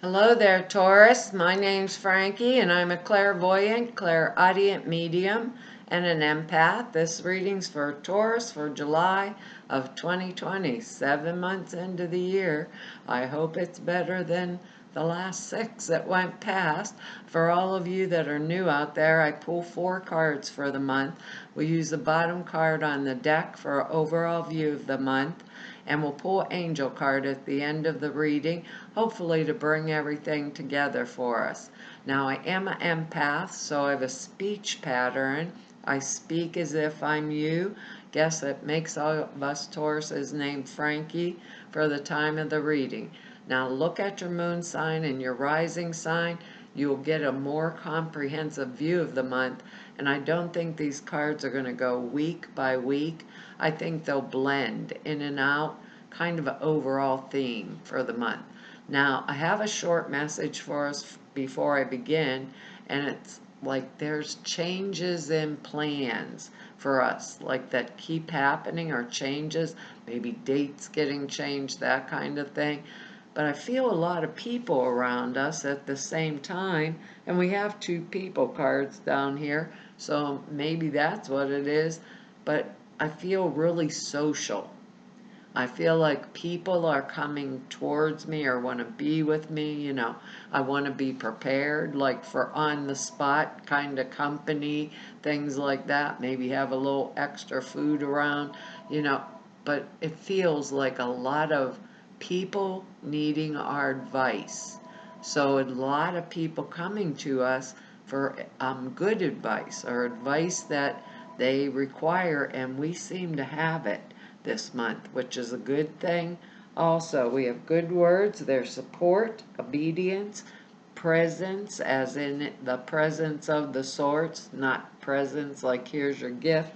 Hello there, Taurus. My name's Frankie, and I'm a clairvoyant, clairaudient medium, and an empath. This reading's for Taurus for July of 2020, 7 months into the year. I hope it's better than the last 6 that went past. For all of you that are new out there, I pull 4 cards for the month. We use the bottom card on the deck for an overall view of the month, and we'll pull an angel card at the end of the reading, hopefully to bring everything together for us. Now, I am an empath, so I have a speech pattern. I speak as if I'm you. Guess it makes all of us Tauruses named Frankie for the time of the reading. Now, look at your moon sign and your rising sign. You'll get a more comprehensive view of the month, and I don't think these cards are going to go week by week. I think they'll blend in and out, kind of an overall theme for the month. Now, I have a short message for us before I begin, and it's like there's changes in plans for us, like that keep happening, or changes, maybe dates getting changed, that kind of thing. But I feel a lot of people around us at the same time, and we have 2 people cards down here, so maybe that's what it is. But I feel really social. I feel like people are coming towards me or want to be with me. I want to be prepared, like for on the spot kind of company, things like that. Maybe have a little extra food around. But it feels like a lot of people needing our advice. So a lot of people coming to us for good advice, or advice that they require, and we seem to have it this month, which is a good thing. Also, we have good words, their support, obedience, presence, as in the presence of the sorts, not presence like here's your gift,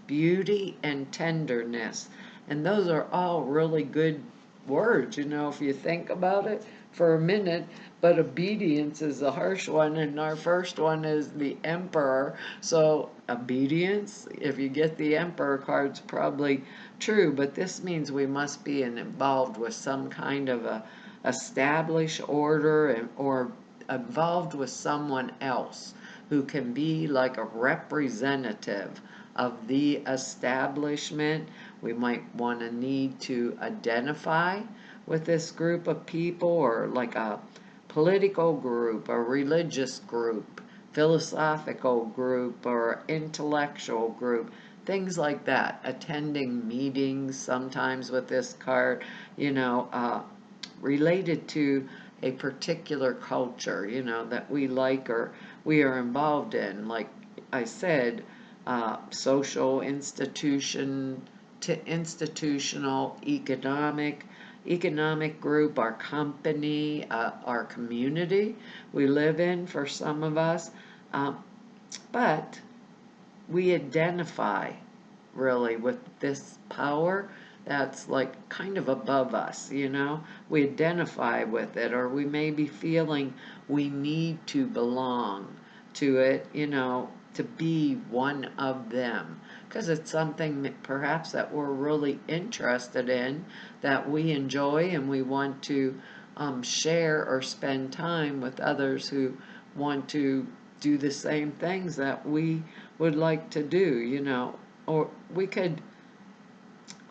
beauty, and tenderness. And those are all really good words, if you think about it for a minute. But obedience is a harsh one, and our first one is the Emperor. So, obedience, if you get the Emperor card's probably true, but this means we must be involved with some kind of a established order, or involved with someone else who can be like a representative of the establishment. We might want to need to identify with this group of people, or like a political group, a religious group, philosophical group, or intellectual group, things like that. Attending meetings sometimes with this card, related to a particular culture, that we like or we are involved in. Like I said, social institution to institutional, economic group, our company, our community we live in for some of us. But we identify really with this power that's like kind of above us. We identify with it, or we may be feeling we need to belong to it, to be one of them, because it's something that perhaps that we're really interested in, that we enjoy, and we want to share or spend time with others who want to do the same things that we would like to do. Or we could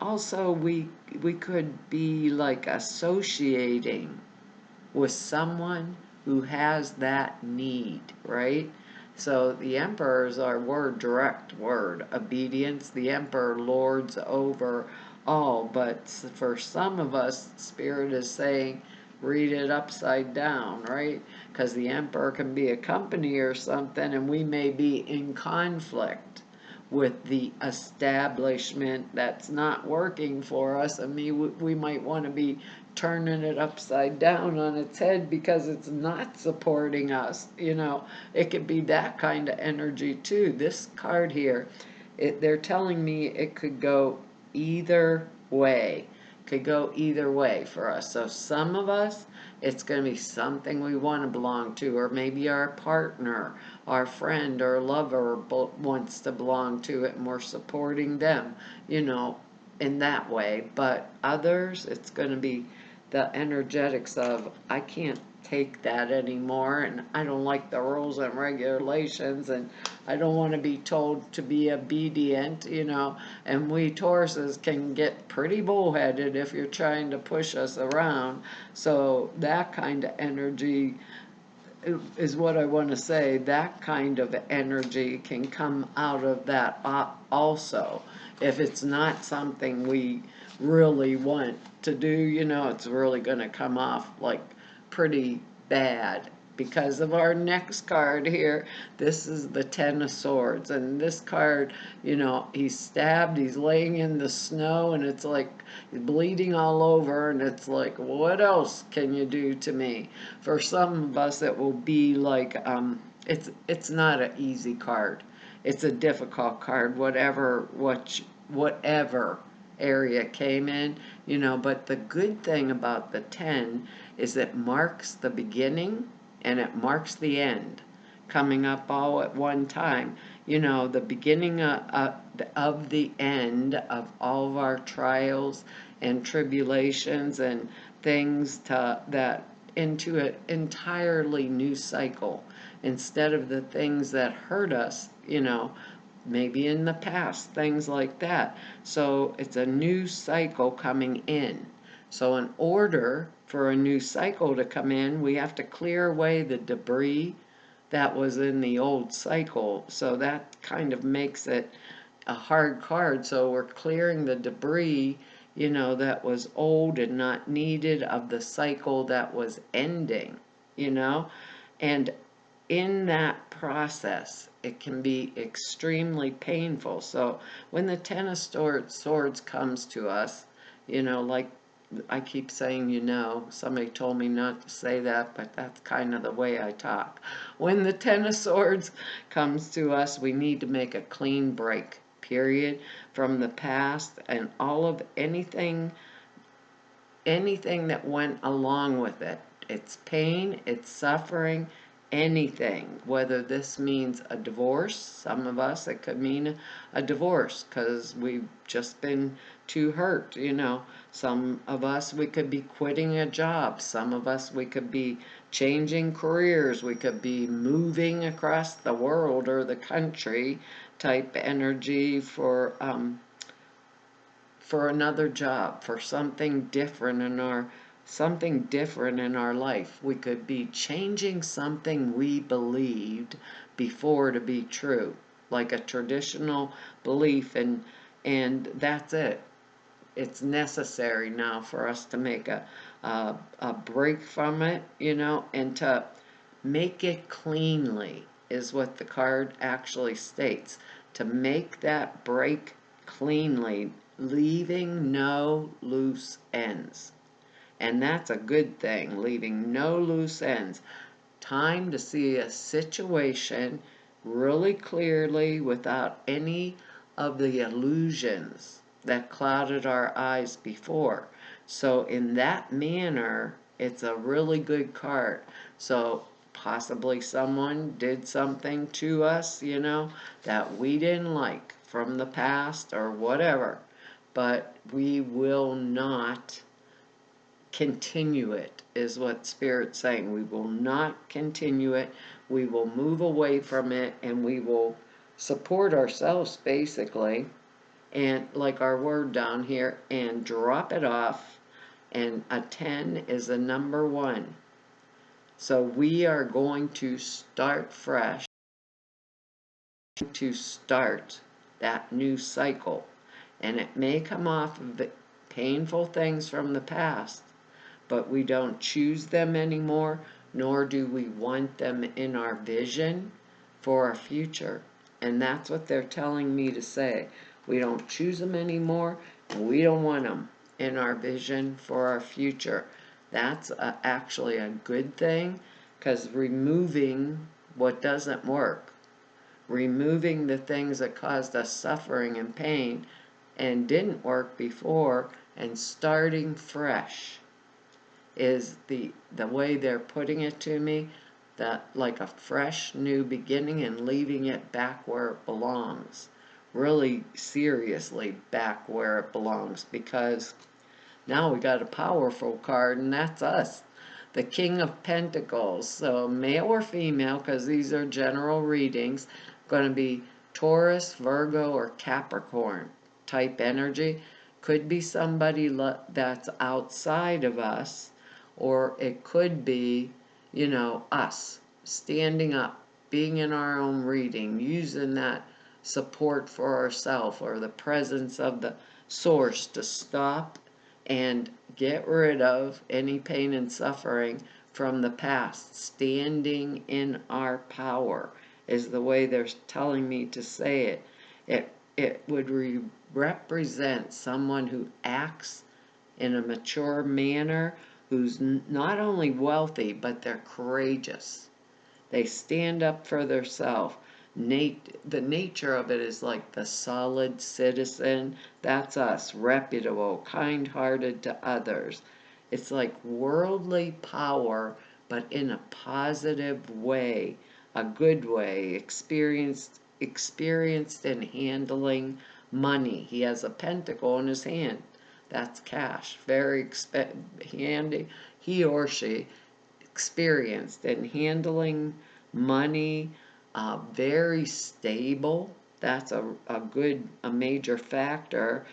also, we could be like associating with someone who has that need, right? So the Emperor is our word, direct word, obedience. The Emperor lords over all, but for some of us, Spirit is saying, read it upside down, right? Because the Emperor can be a company or something, and we may be in conflict with the establishment that's not working for us. I mean, we might want to be turning it upside down on its head because it's not supporting us. It could be that kind of energy too. This card here, they're telling me it could go either way. Could go either way for us. So some of us, it's going to be something we want to belong to, or maybe our partner, our friend or lover wants to belong to it, and we're supporting them, in that way. But others, it's going to be the energetics of, I can't take that anymore, and I don't like the rules and regulations, and I don't want to be told to be obedient, and we Tauruses can get pretty bullheaded if you're trying to push us around. So that kind of energy is what I want to say. That kind of energy can come out of that also. If it's not something we really want to do, it's really going to come off like pretty bad. Because of our next card here, this is the Ten of Swords. And this card, he's stabbed, he's laying in the snow, and it's like he's bleeding all over, and it's like, what else can you do to me? For some of us, it will be like, it's not an easy card. It's a difficult card, whatever area came in, but the good thing about the 10 is it marks the beginning and it marks the end, coming up all at one time. The beginning of the end of all of our trials and tribulations and things that into an entirely new cycle, instead of the things that hurt us, maybe in the past, things like that. So it's a new cycle coming in. So in order for a new cycle to come in, we have to clear away the debris that was in the old cycle. So that kind of makes it a hard card. So we're clearing the debris, that was old and not needed of the cycle that was ending, and in that process, it can be extremely painful. So when the Ten of Swords comes to us, like I keep saying, somebody told me not to say that, but that's kind of the way I talk. When the Ten of Swords comes to us, we need to make a clean break, period, from the past and all of anything that went along with it. It's pain, it's suffering, anything. Whether this means a divorce, some of us it could mean a divorce because we've just been too hurt, Some of us we could be quitting a job. Some of us we could be changing careers. We could be moving across the world or the country type energy for another job, for something different in our life. We could be changing something we believed before to be true, like a traditional belief, and that's it. It's necessary now for us to make a break from it, and to make it cleanly is what the card actually states. To make that break cleanly, leaving no loose ends. And that's a good thing, leaving no loose ends. Time to see a situation really clearly without any of the illusions that clouded our eyes before. So in that manner, it's a really good card. So possibly someone did something to us, that we didn't like from the past or whatever. But we will not continue it, is what Spirit's saying. We will not continue it. We will move away from it, and we will support ourselves, basically, and like our word down here, and drop it off. And a 10 is a number 1. So we are going to start fresh, to start that new cycle. And it may come off of the painful things from the past, but we don't choose them anymore, nor do we want them in our vision for our future. And that's what they're telling me to say. We don't choose them anymore, and we don't want them in our vision for our future. That's actually a good thing, because removing what doesn't work, removing the things that caused us suffering and pain and didn't work before, and starting fresh is the way they're putting it to me, that like a fresh new beginning and leaving it back where it belongs, really seriously back where it belongs, because Now we got a powerful card, and that's us. The King of Pentacles. So male or female, because these are general readings, going to be Taurus, Virgo, or Capricorn type energy. Could be somebody that's outside of us, or it could be, us standing up, being in our own reading, using that support for ourselves or the presence of the source to stop and get rid of any pain and suffering from the past. Standing in our power is the way they're telling me to say it. It would represent someone who acts in a mature manner, who's not only wealthy, but they're courageous. They stand up for themselves. The nature of it is like the solid citizen. That's us, reputable, kind-hearted to others. It's like worldly power, but in a positive way, a good way, experienced in handling money. He has a pentacle in his hand. That's cash. Very handy. He or she experienced in handling money, very stable. That's a major factor.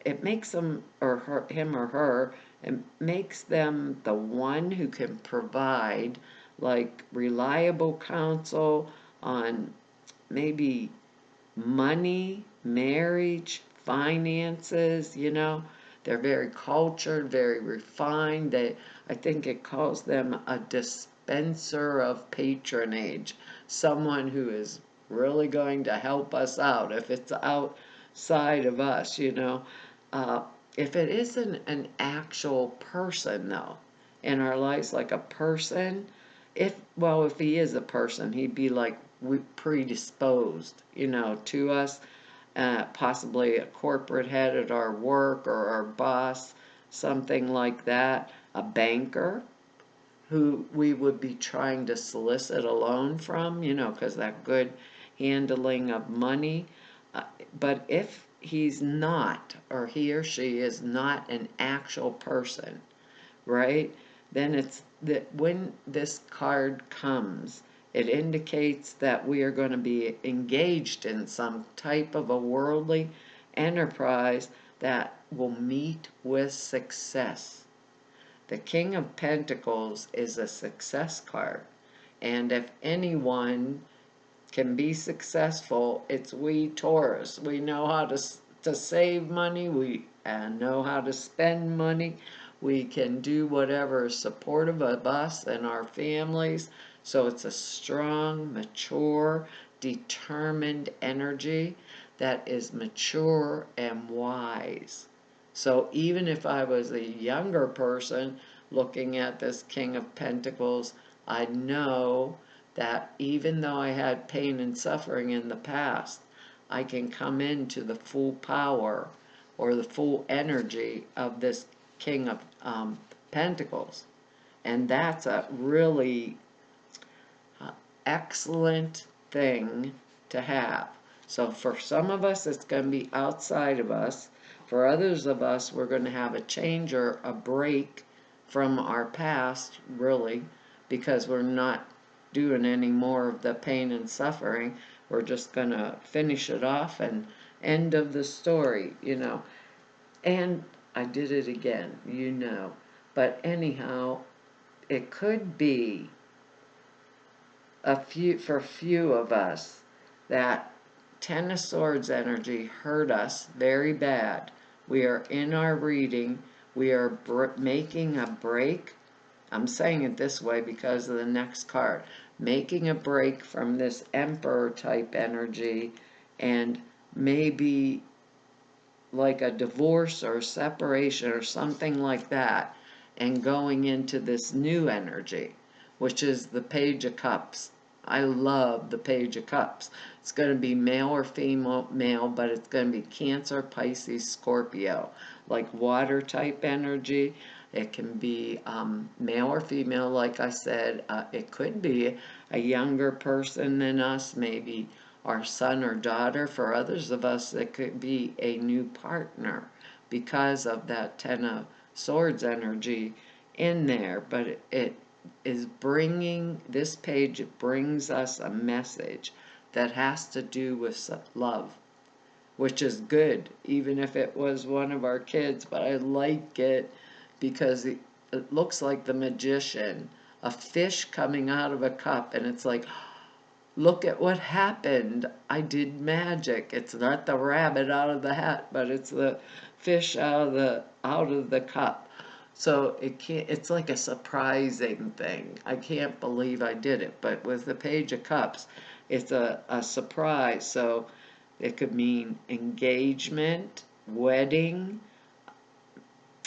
It makes him or her, it makes them the one who can provide like reliable counsel on maybe money, marriage, finances. They're very cultured, very refined. I think it calls them a dispenser of patronage, someone who is really going to help us out if it's outside of us. Uh, if it isn't an actual person, though, in our lives, like a person, if he is a person, he'd be like predisposed, to us, possibly a corporate head at our work or our boss, something like that, a banker who we would be trying to solicit a loan from, because that good handling of money. But if he's not, or he or she is not an actual person, right? Then it's that when this card comes, it indicates that we are going to be engaged in some type of a worldly enterprise that will meet with success. The King of Pentacles is a success card. And if anyone can be successful, it's we Taurus. We know how to save money. We know how to spend money. We can do whatever is supportive of us and our families. So it's a strong, mature, determined energy that is mature and wise. So even if I was a younger person looking at this King of Pentacles, I know that even though I had pain and suffering in the past, I can come into the full power or the full energy of this King of Pentacles. And that's a really excellent thing to have. So for some of us, it's going to be outside of us. For others of us, we're going to have a change or a break from our past, really, because we're not doing any more of the pain and suffering. We're just going to finish it off and end of the story. And I did it again. But anyhow, it could be for a few of us that Ten of Swords energy hurt us very bad. We are in our reading. We are making a break. I'm saying it this way because of the next card. Making a break from this Emperor type energy and maybe like a divorce or separation or something like that, and going into this new energy, which is the Page of Cups. I love the Page of Cups. It's going to be male or female, but it's going to be Cancer, Pisces, Scorpio, like water type energy. It can be male or female, like I said. It could be a younger person than us, maybe our son or daughter. For others of us, it could be a new partner because of that Ten of Swords energy in there, but it is bringing, this page, it brings us a message that has to do with love, which is good, even if it was one of our kids. But I like it because it looks like the magician, a fish coming out of a cup, and it's like, look at what happened. I did magic. It's not the rabbit out of the hat, but it's the fish out of the cup. So it's like a surprising thing. I can't believe I did it. But with the Page of Cups, it's a surprise. So it could mean engagement, wedding,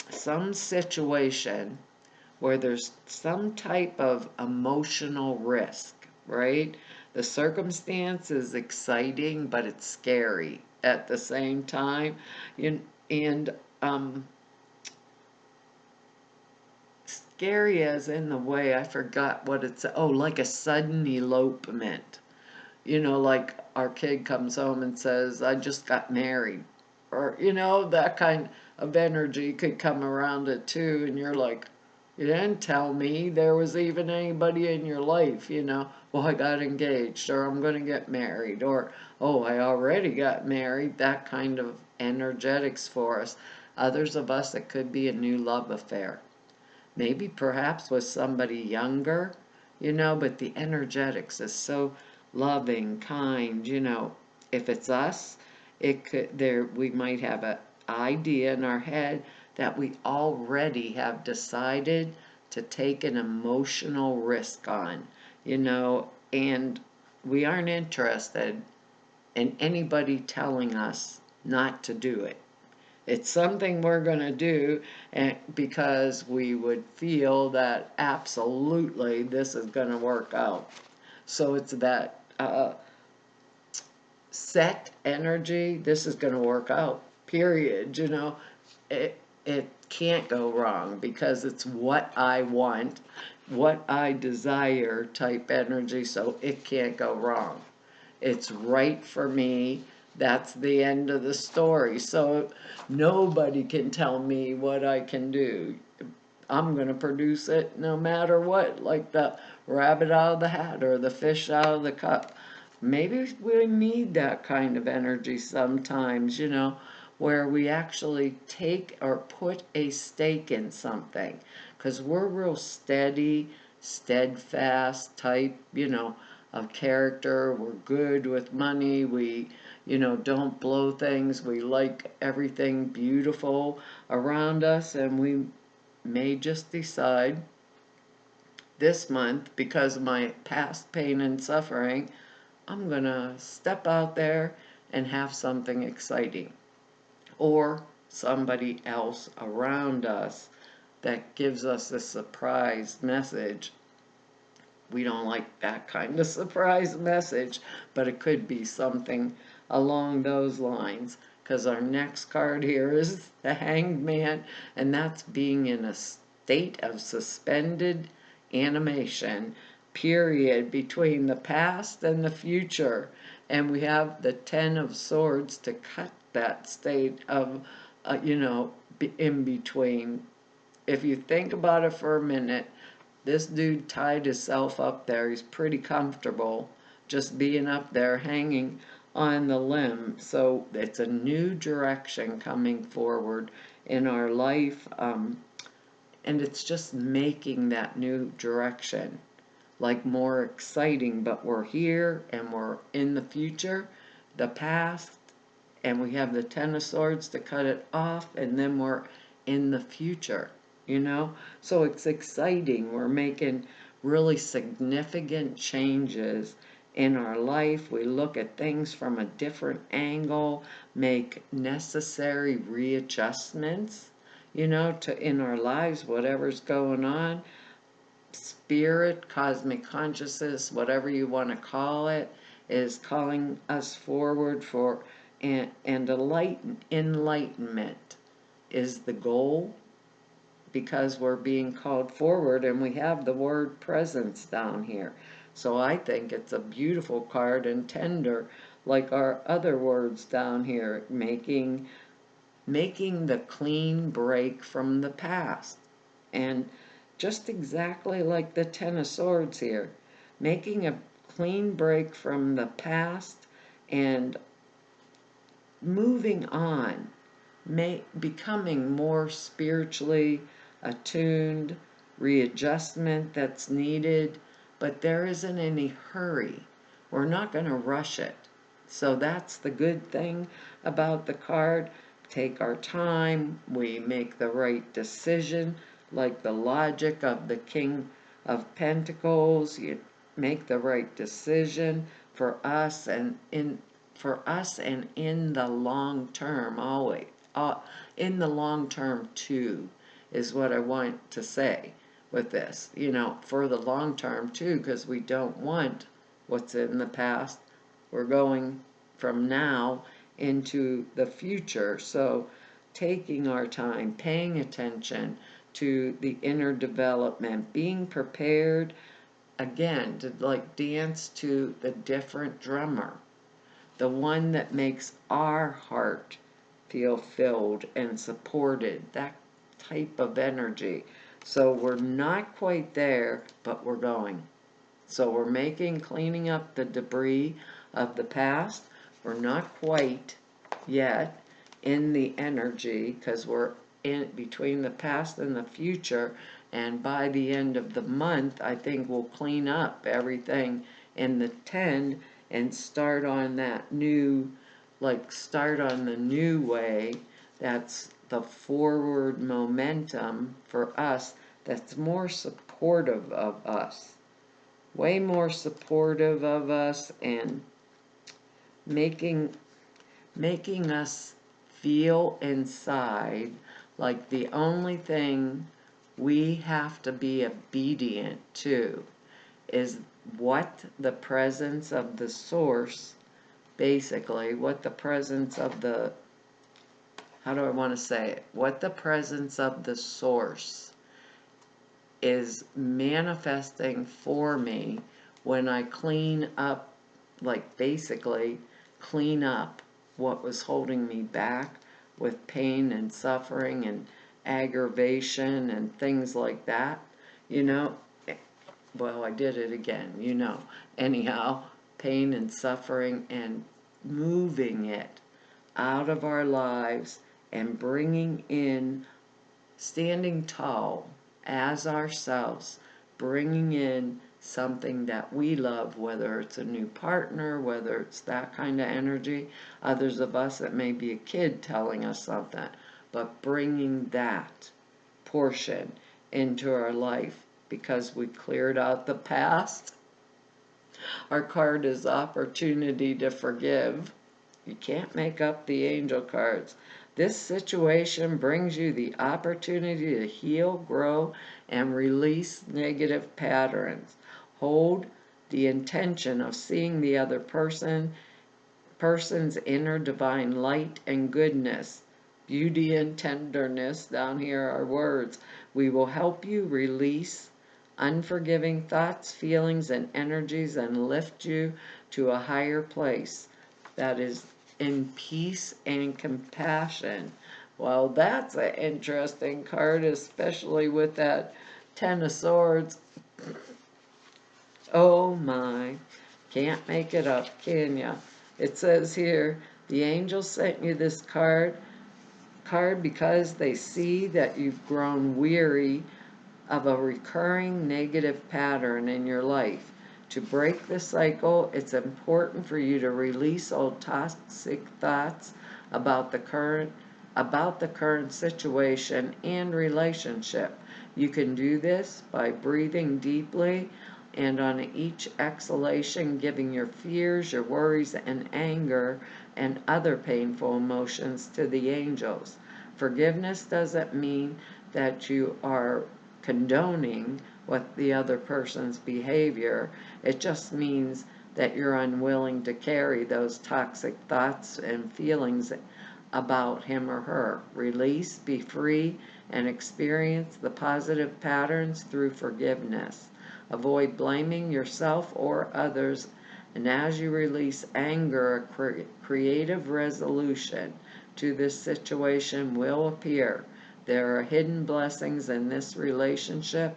some situation where there's some type of emotional risk, right? The circumstance is exciting, but it's scary at the same time. And scary as in the way, I forgot what it's, oh, like a sudden elopement. Like our kid comes home and says, I just got married. Or, that kind of energy could come around it too. And you're like, you didn't tell me there was even anybody in your life, Well, I got engaged, or I'm going to get married, or, oh, I already got married. That kind of energetics for us. Others of us, it could be a new love affair. Maybe perhaps with somebody younger, but the energetics is so loving, kind, If it's us, we might have an idea in our head that we already have decided to take an emotional risk on, and we aren't interested in anybody telling us not to do it. It's something we're going to do, and because we would feel that absolutely this is going to work out. So it's that set energy. This is going to work out, period. It can't go wrong because it's what I want, what I desire type energy, so it can't go wrong. It's right for me. That's the end of the story. So nobody can tell me what I can do. I'm going to produce it no matter what, like the rabbit out of the hat or the fish out of the cup. Maybe we need that kind of energy sometimes, where we actually take or put a stake in something. Because we're real steady, steadfast type, of character. We're good with money. We, don't blow things. We like everything beautiful around us, and we may just decide this month, because of my past pain and suffering, I'm going to step out there and have something exciting. Or somebody else around us that gives us a surprise message. We don't like that kind of surprise message, but it could be something along those lines. Because our next card here is the Hanged Man, and that's being in a state of suspended animation, period, between the past and the future. And we have the Ten of Swords to cut that state of, in between. If you think about it for a minute, this dude tied himself up there. He's pretty comfortable just being up there hanging on the limb. So it's a new direction coming forward in our life. And it's just making that new direction like more exciting. But we're here and we're in the future, the past, and we have the Ten of Swords to cut it off, and then we're in the future. So it's exciting. We're making really significant changes in our life. We look at things from a different angle, make necessary readjustments, in our lives, whatever's going on. Spirit, cosmic consciousness, whatever you want to call it, is calling us forward for, and enlightenment is the goal, because we're being called forward, and we have the word presence down here. So I think it's a beautiful card and tender, like our other words down here, making making the clean break from the past. And just exactly like the Ten of Swords here, making a clean break from the past and moving on, becoming more spiritually attuned, readjustment that's needed, but there isn't any hurry. We're not going to rush it. So that's the good thing about the card. Take our time, we make the right decision, like the logic of the King of Pentacles. You make the right decision for us and in the long term, always. In the long term, too, is what I want to say with this. For the long term, too, because we don't want what's in the past. We're going from now into the future. So, taking our time, paying attention to the inner development, being prepared, again, to like dance to the different drummer, the one that makes our heart feel filled and supported, that type of energy. So we're not quite there, but we're going. So we're cleaning up the debris of the past. We're not quite yet in the energy because we're in between the past and the future. And by the end of the month, I think we'll clean up everything in the 10 and start on the new way. That's the forward momentum for us that's more supportive of us. Way more supportive of us and making us feel inside like the only thing we have to be obedient to is what the presence of the source, basically, what the presence of the, how do I want to say it? What the presence of the source is manifesting for me when I clean up, like basically clean up what was holding me back with pain and suffering and aggravation and things like that. Well, I did it again, Anyhow, pain and suffering and moving it out of our lives and bringing in, standing tall as ourselves, bringing in something that we love, whether it's a new partner, whether it's that kind of energy. Others of us, it may be a kid telling us something, but bringing that portion into our life because we cleared out the past. Our card is opportunity to forgive. You can't make up the angel cards. This situation brings you the opportunity to heal, grow, and release negative patterns. Hold the intention of seeing the other person's inner divine light and goodness. Beauty and tenderness, down here are words. We will help you release unforgiving thoughts, feelings, and energies and lift you to a higher place that is in peace and compassion. Well, that's an interesting card, especially with that Ten of Swords. Oh my, can't make it up, can ya? It says here, the angels sent you this card because they see that you've grown weary of a recurring negative pattern in your life. To break the cycle, it's important for you to release old toxic thoughts about the current situation and relationship. You can do this by breathing deeply and on each exhalation giving your fears, your worries, and anger and other painful emotions to the angels. Forgiveness doesn't mean that you are condoning what the other person's behavior. It just means that you're unwilling to carry those toxic thoughts and feelings about him or her. Release, be free, and experience the positive patterns through forgiveness. Avoid blaming yourself or others, and as you release anger, a creative resolution to this situation will appear. There are hidden blessings in this relationship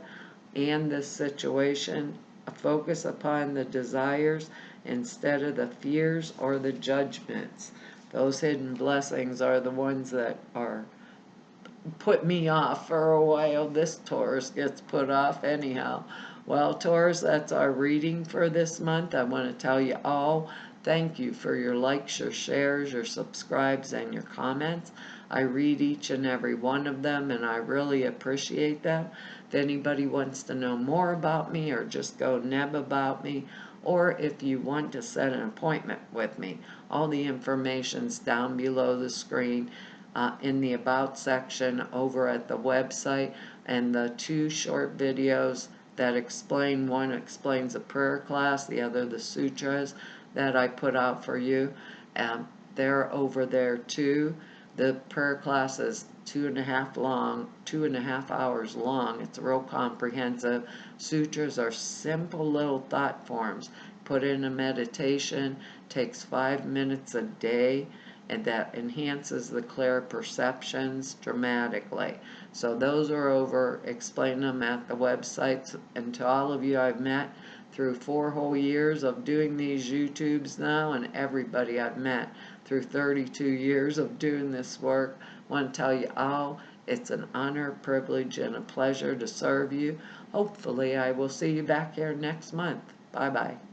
and this situation. Focus upon the desires instead of the fears or the judgments. Those hidden blessings are the ones that are put me off for a while. This Taurus gets put off anyhow. Well, Taurus, that's our reading for this month. I want to tell you all thank you for your likes, your shares, your subscribes, and your comments. I read each and every one of them, and I really appreciate them. If anybody wants to know more about me or just go neb about me, or if you want to set an appointment with me, all the information's down below the screen. In the About section over at the website, and the two short videos that explain, one explains a prayer class, the other the sutras that I put out for you. They're over there too. The prayer class is 2.5 hours long. It's real comprehensive. Sutras are simple little thought forms. Put in a meditation, takes 5 minutes a day, and that enhances the clear perceptions dramatically. So those are over. Explain them at the websites. And to all of you I've met through 4 whole years of doing these YouTubes now, and everybody I've met through 32 years of doing this work, I want to tell you all, it's an honor, privilege, and a pleasure to serve you. Hopefully I will see you back here next month. Bye-bye.